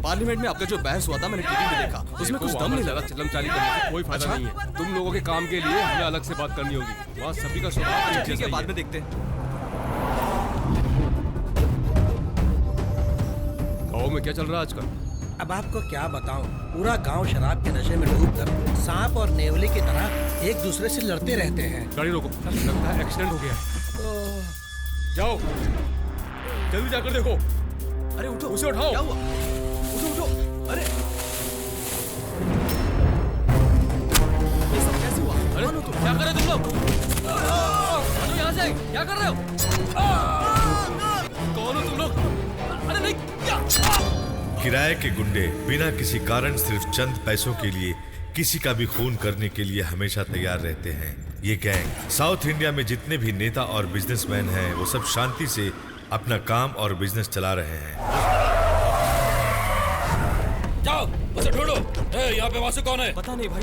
Parliament में आपका जो बहस हुआ था मैंने टीवी में देखा, उसमें कुछ दम नहीं लगा। चिल्लम-चाली करने से कोई फायदा नहीं है। तुम लोगों के काम के लिए हमें अलग से बात करनी होगी। वहाँ सभी का स्वभाव ठीक है, बाद में देखते हैं। गाँव में क्या चल रहा है आजकल? अब आपको क्या बताऊं, पूरा गांव शराब के नशे में डूबकर सांप और नेवले की तरह एक दूसरे से लड़ते रहते हैं। गाड़ी रोको, लगता है एक्सीडेंट हो गया है। जाओ जल्दी जाकर देखो। अरे उठो, उसे उठाओ। क्या हुआ? उठो उठो। अरे ये सब कैसे हुआ? अरे क्या कर रहे हो तुम लोग? यहाँ से क्या कर रहे हो? कौन हो तुम लोग? अरे नहीं, क्या? किराए के गुंडे बिना किसी कारण सिर्फ चंद पैसों के लिए किसी का भी खून करने के लिए हमेशा तैयार रहते हैं। ये गैंग साउथ इंडिया में जितने भी नेता और बिजनेसमैन हैं, वो सब शांति से अपना काम और बिजनेस चला रहे हैं। जाओ उसे ढूंढो। यहाँ पे वासु कौन है? पता नहीं भाई।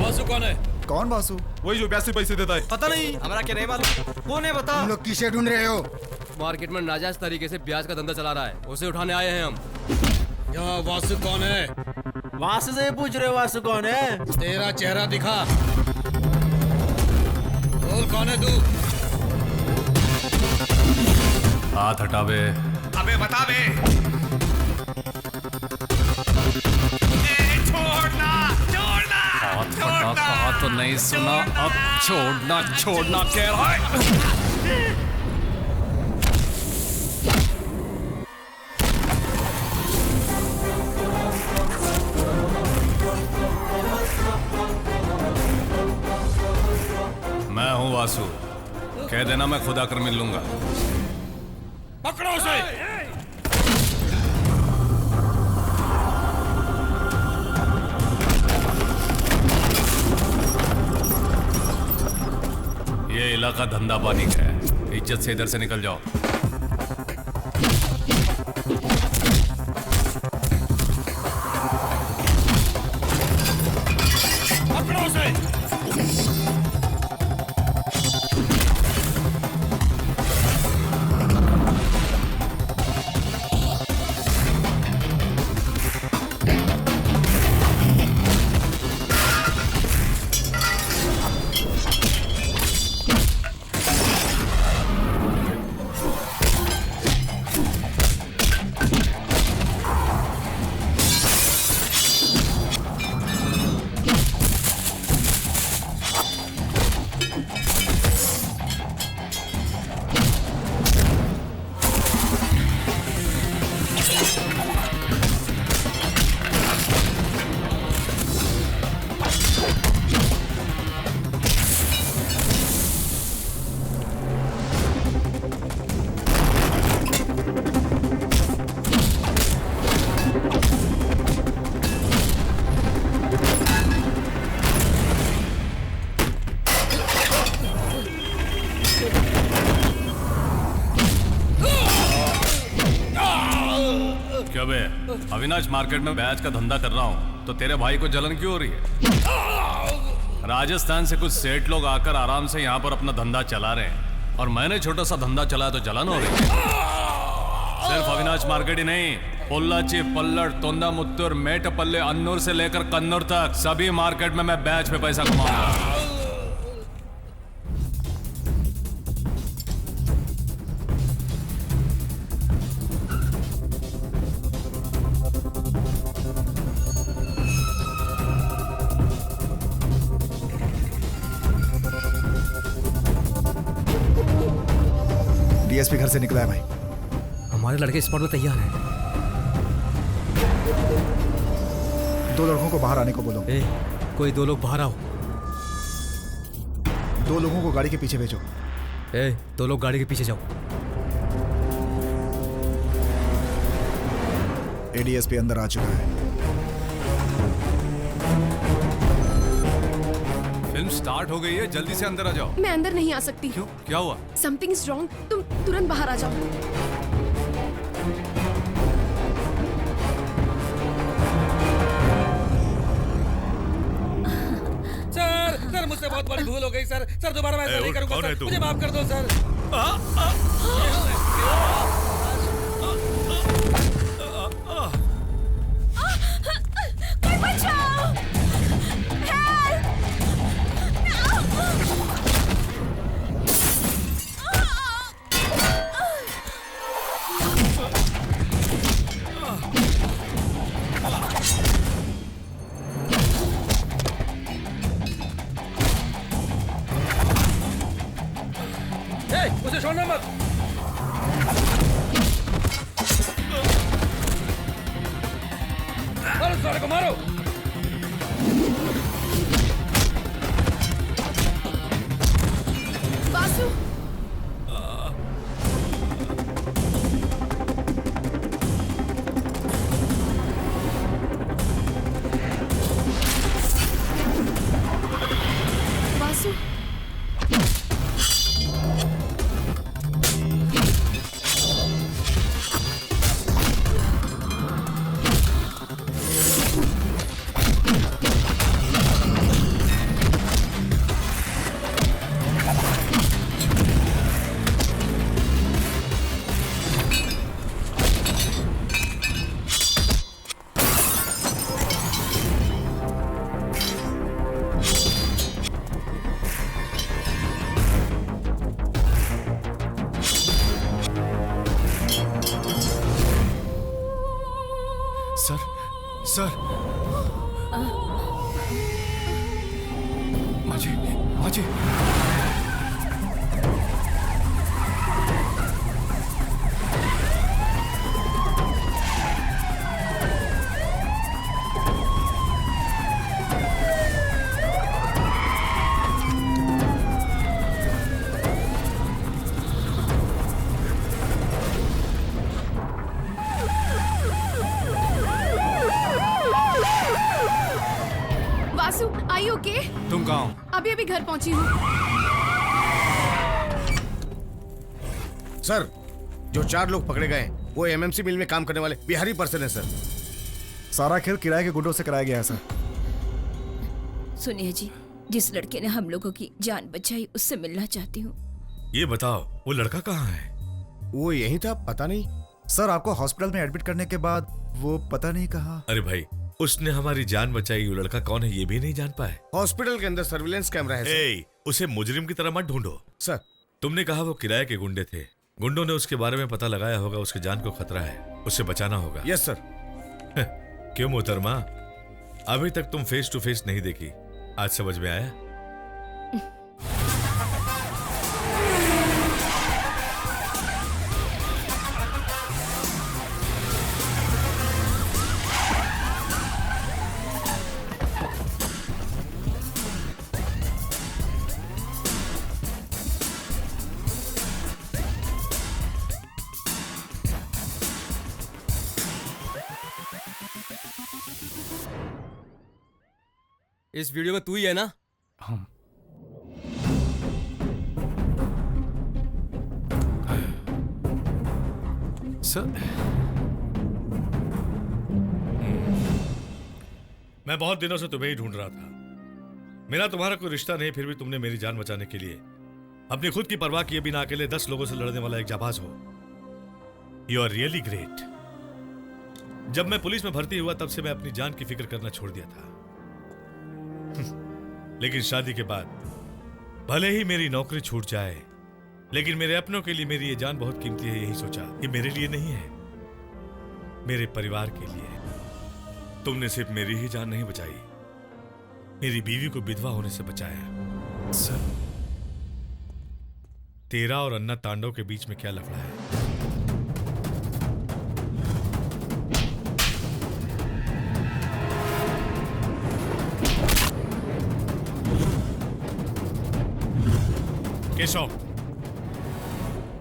वासु कौन है? कौन वासु? वही जो 82 पैसे देता है। पता नहीं, हमारा क्या नहीं मालूम। कौन है बता? तुम लोग किसे ढूंढ रहे हो? मार्केट में नाजायज तरीके से ब्याज का धंधा चला रहा है, उसे उठाने आए हैं हम। यहाँ वासु कौन है? वासु से पूछ रहे हो वासु कौन है? तेरा चेहरा दिखा। बोल कौन है तू? हाथ हटा बे। अबे बता बे। छोड़ना छोड़ना। हाथ हटा, कहा तो नहीं सुना। अब छोड़ना छोड़ना कह रहा है। मैं हूँ वासु, कह देना मैं खुद आकर मिल लूंगा। पकड़ो उसे। ये इलाका धंधा पानी का है, इज्जत से इधर से निकल जाओ। पकड़ो उसे। क्या बे, अविनाश मार्केट में बैच का धंधा कर रहा हूँ तो तेरे भाई को जलन क्यों हो रही है? राजस्थान से कुछ सेठ लोग आकर आराम से यहाँ पर अपना धंधा चला रहे हैं और मैंने छोटा सा धंधा चलाया तो जलन हो रही है। सिर्फ अविनाश मार्केट ही नहीं, पोल्लाची, पल्लड़, तोंदामुत्तूर, मेटपल्ले, अन्नूर से लेकर कन्नूर तक सभी मार्केट में मैं बैच पे पैसा कमाऊंगा। डीएसपी घर से निकला है भाई। हमारे लड़के स्पॉट में तैयार हैं। 2 लड़कों को बाहर आने को बोलो। कोई 2 लोग बाहर आओ। 2 लोगों को गाड़ी के पीछे भेजो। 2 लोग गाड़ी के पीछे जाओ। एडीएसपी अंदर आ चुका है। फिल्म स्टार्ट हो गई है, जल्दी से अंदर आ जाओ। मैं अंदर नहीं आ सकती। क्यों, क्या हुआ? Something is wrong. तुम तुरंत बाहर आ जाओ। सर मुझसे बहुत बड़ी भूल हो गई सर। सर दोबारा मैं ऐसा नहीं करूंगा कौन है सर। तू? मुझे माफ कर दो सर। सर माजी माजी वासु आई ओके? तुम कहाँ हो? अभी अभी घर पहुंची हूँ। सर, जो 4 लोग पकड़े गए वो एमएमसी मिल में काम करने वाले बिहारी पर्सन है सर। सारा खेल किराए के गुंडों से कराया गया है सर। सुनिए जी, जिस लड़के ने हम लोगों की जान बचाई उससे मिलना चाहती हूँ। ये बताओ वो लड़का कहाँ है? वो यही था, पता नहीं। सर आपको हॉस्पिटल में एडमिट करने के बाद वो पता नहीं कहा। अरे भाई, उसने हमारी जान बचाई, वो लड़का कौन है ये भी नहीं जान पाए। हॉस्पिटल के अंदर सर्विलेंस कैमरा है सर। उसे मुजरिम की तरह मत ढूंढो सर। तुमने कहा वो किराए के गुंडे थे। गुंडों ने उसके बारे में पता लगाया होगा, उसकी जान को खतरा है, उसे बचाना होगा। Yes sir. क्यों मोहतरमा, अभी तक तुम फेस टू फेस नहीं देखी, आज समझ में आया? इस वीडियो में तू ही है ना? सर मैं बहुत दिनों से तुम्हें ही ढूंढ रहा था। मेरा तुम्हारा कोई रिश्ता नहीं, फिर भी तुमने मेरी जान बचाने के लिए अपनी खुद की परवाह किए बिना अकेले 10 लोगों से लड़ने वाला एक जाबाज हो। You are really great. जब मैं पुलिस में भर्ती हुआ तब से मैं अपनी जान की फिक्र करना छोड़ दिया था। लेकिन शादी के बाद भले ही मेरी नौकरी छूट जाए, लेकिन मेरे अपनों के लिए मेरी ये जान बहुत कीमती है। यही सोचा ये मेरे लिए नहीं है, मेरे परिवार के लिए है। तुमने सिर्फ मेरी ही जान नहीं बचाई, मेरी बीवी को विधवा होने से बचाया। सर, तेरा और अन्ना तांडव के बीच में क्या लफड़ा है? केशव,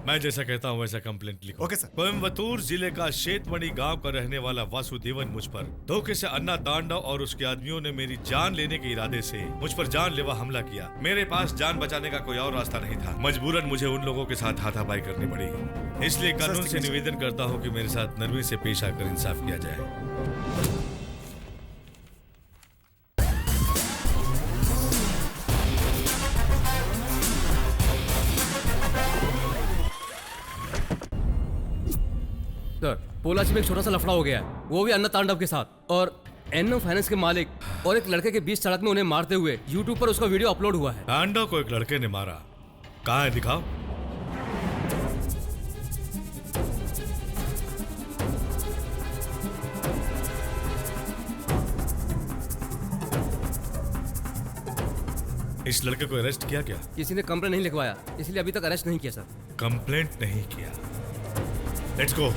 मैं जैसा कहता हूं वैसा कंप्लेंट लिखो। Okay sir. कोयम्बतूर जिले का शेतमणि गांव का रहने वाला वासुदेवन मुझ पर धोखे से अन्ना तांडव और उसके आदमियों ने मेरी जान लेने के इरादे से मुझ पर जानलेवा हमला किया। मेरे पास जान बचाने का कोई और रास्ता नहीं था। मजबूरन मुझे उन लोगों के साथ हाथापाई करनी पड़ी। इसलिए कानून से निवेदन करता हूँ कि मेरे साथ नरमी से पेश आकर इंसाफ किया जाए। सर, पोलाची में एक छोटा सा लफड़ा हो गया है, वो भी अन्ना तांडव के साथ। और एनओ फाइनेंस के मालिक और एक लड़के के बीच सड़क में उन्हें मारते हुए यूट्यूब पर उसका वीडियो अपलोड हुआ है। तांडव को एक लड़के ने मारा, कहाँ है दिखाओ। इस लड़के को अरेस्ट किया क्या? किसी ने कंप्लेंट नहीं लिखवाया, इसलिए अभी तक अरेस्ट नहीं किया सर। कंप्लेंट नहीं किया। Let's go.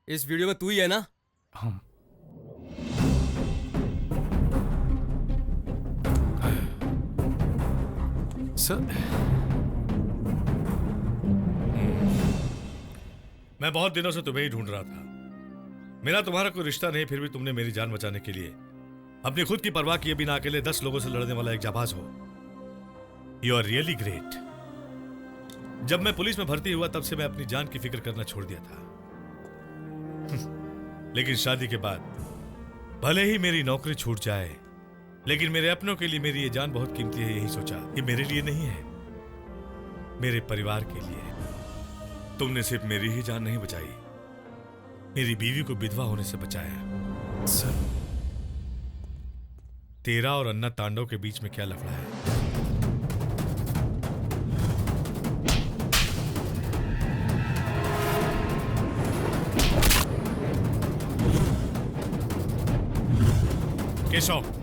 इस वीडियो में तू ही है ना? सर, मैं बहुत दिनों से तुम्हें ही ढूंढ रहा था। मेरा तुम्हारा कोई रिश्ता नहीं, फिर भी तुमने मेरी जान बचाने के लिए अपनी खुद की परवाह किए बिना अकेले 10 लोगों से लड़ने वाला एक जाबाज हो। You are really great. जब मैं पुलिस में भर्ती हुआ तब से मैं अपनी जान की फिक्र करना छोड़ दिया था। लेकिन शादी के बाद भले ही मेरी नौकरी छूट जाए, लेकिन मेरे अपनों के लिए मेरी ये जान बहुत कीमती है। यही सोचा ये मेरे लिए नहीं है, मेरे परिवार के लिए है। तुमने सिर्फ मेरी ही जान नहीं बचाई, मेरी बीवी को विधवा होने से बचाया। सर, तेरा और अन्ना तांडव के बीच में क्या लफड़ा है? केशव,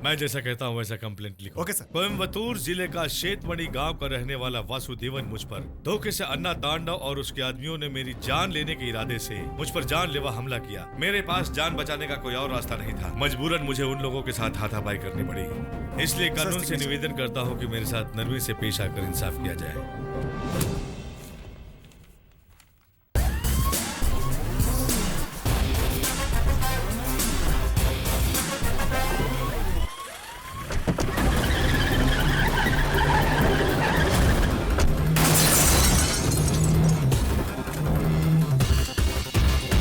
मैं जैसा कहता हूं वैसा कंप्लेंट लिखो। Okay sir. कोयम्बतूर जिले का शेतमणि गांव का रहने वाला वासुदेवन मुझ पर धोखे से अन्ना तांडव और उसके आदमियों ने मेरी जान लेने के इरादे से मुझ पर जानलेवा हमला किया। मेरे पास जान बचाने का कोई और रास्ता नहीं था। मजबूरन मुझे उन लोगों के साथ हाथापाई करनी पड़ी। इसलिए कानून से निवेदन करता हूँ कि मेरे साथ नरमी से पेश आकर इंसाफ किया जाए।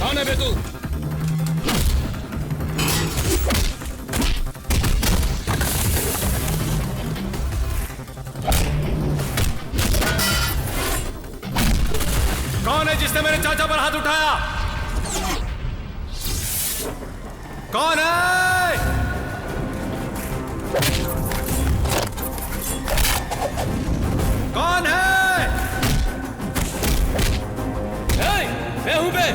कौन है बे तू? कौन है जिसने मेरे चाचा पर हाथ उठाया? कौन है? कौन है? मैं हूं बे।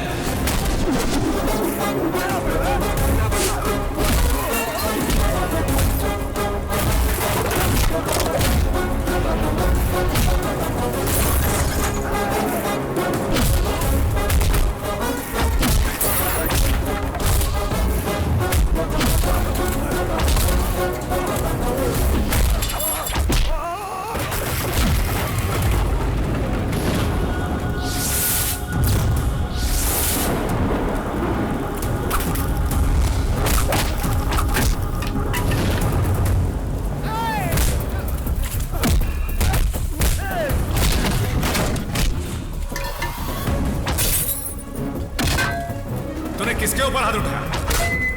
तूने किसके ऊपर हाथ उठाया?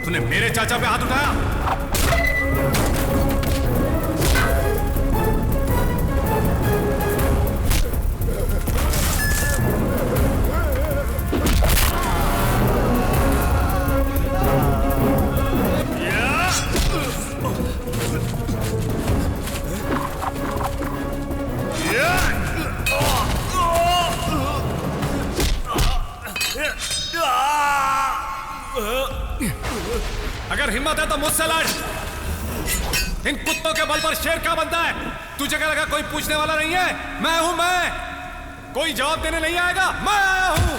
तूने मेरे चाचा पे हाथ उठाया? अगर हिम्मत है तो मुझसे लड़। इन कुत्तों के बल पर शेर क्या बनता है? तुझे क्या लगा कोई पूछने वाला नहीं है? मैं हूं मैं। कोई जवाब देने नहीं आएगा। मैं आया हूं।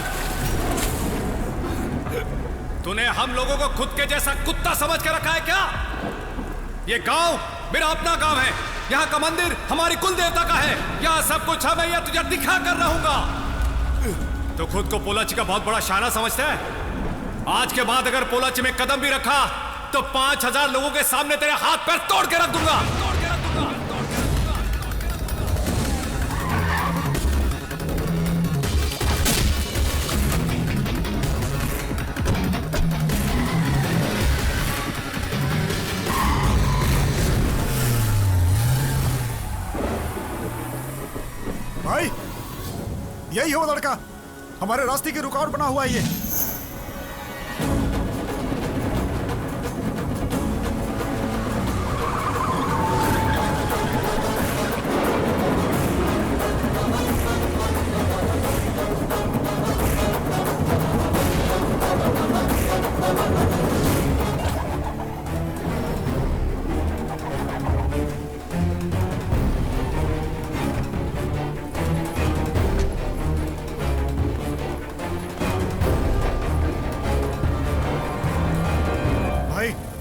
तूने हम लोगों को खुद के जैसा कुत्ता समझ के रखा है क्या? ये गांव मेरा अपना गांव है। यहाँ का मंदिर हमारी कुल देवता का है। यहाँ सब कुछ है। मैं यह तुझे दिखा कर रहूंगा। तो खुद को पोलाची का बहुत बड़ा शाना समझता है? आज के बाद अगर पोलाची में कदम भी रखा तो 5000 लोगों के सामने तेरे हाथ पैर तोड़ के रख दूंगा। भाई, यही है वो लड़का, हमारे रास्ते की रुकावट बना हुआ है ये।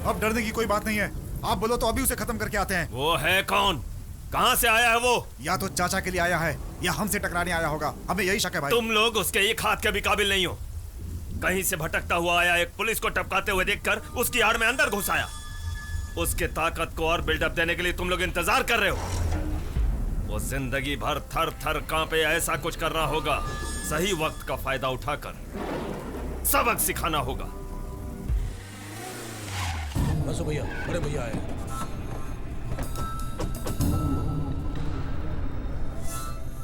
अब डरने की कोई बात नहीं है। आप बोलो तो अभी उसे खत्म करके आते हैं। वो है कौन? कहां से आया है वो? या तो चाचा के लिए आया है या हमसे टकराने आया होगा। हमें यही शक है भाई। तुम लोग उसके एक हाथ के भी काबिल नहीं हो। कहीं से भटकता हुआ आया एक पुलिस को टपकाते हुए देखकर उसकी आड़ में अंदर घुस आया। उसके ताकत को और बिल्डअप देने के लिए तुम लोग इंतजार कर रहे हो। वो जिंदगी भर थर थर कांपे ऐसा कुछ करना होगा। सही वक्त का फायदा उठाकर सबक सिखाना होगा। बसो भैया, बड़े भैया आए।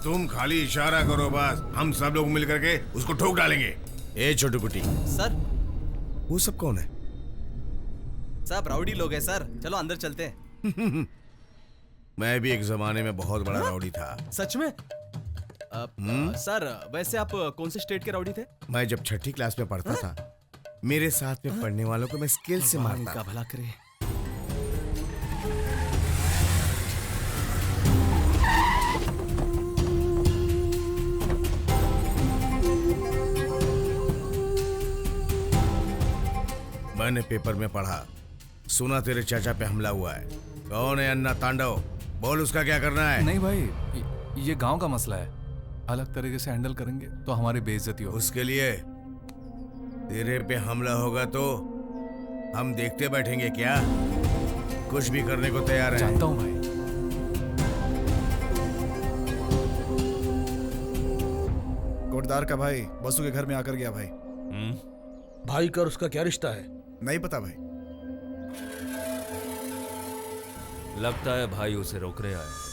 तुम खाली इशारा करो बस, हम सब लोग मिल करके उसको ठोक डालेंगे। ए छोटू कुटी, सर वो सब कौन है? सब राउडी लोग हैं सर, चलो अंदर चलते हैं। मैं भी एक जमाने में बहुत बड़ा राउडी था। सच में? सर वैसे आप कौन से स्टेट के राउडी थे? मैं जब छठी क्लास में पढ़ता था, मेरे साथ में पढ़ने वालों को मैं स्केल से मारता का भला करे। मैंने पेपर में पढ़ा, सुना तेरे चाचा पे हमला हुआ है। कौन है अन्ना तांडव? बोल उसका क्या करना है? नहीं भाई, ये गांव का मसला है, अलग तरीके से हैंडल करेंगे तो हमारी बेइज्जती होगी। उसके लिए तेरे पे हमला होगा तो हम देखते बैठेंगे क्या? कुछ भी करने को तैयार है। जानता हूँ भाई। कोटदार का भाई बसु के घर में आकर गया भाई। भाई का और उसका क्या रिश्ता है? नहीं पता भाई। लगता है भाई उसे रोक रहा है।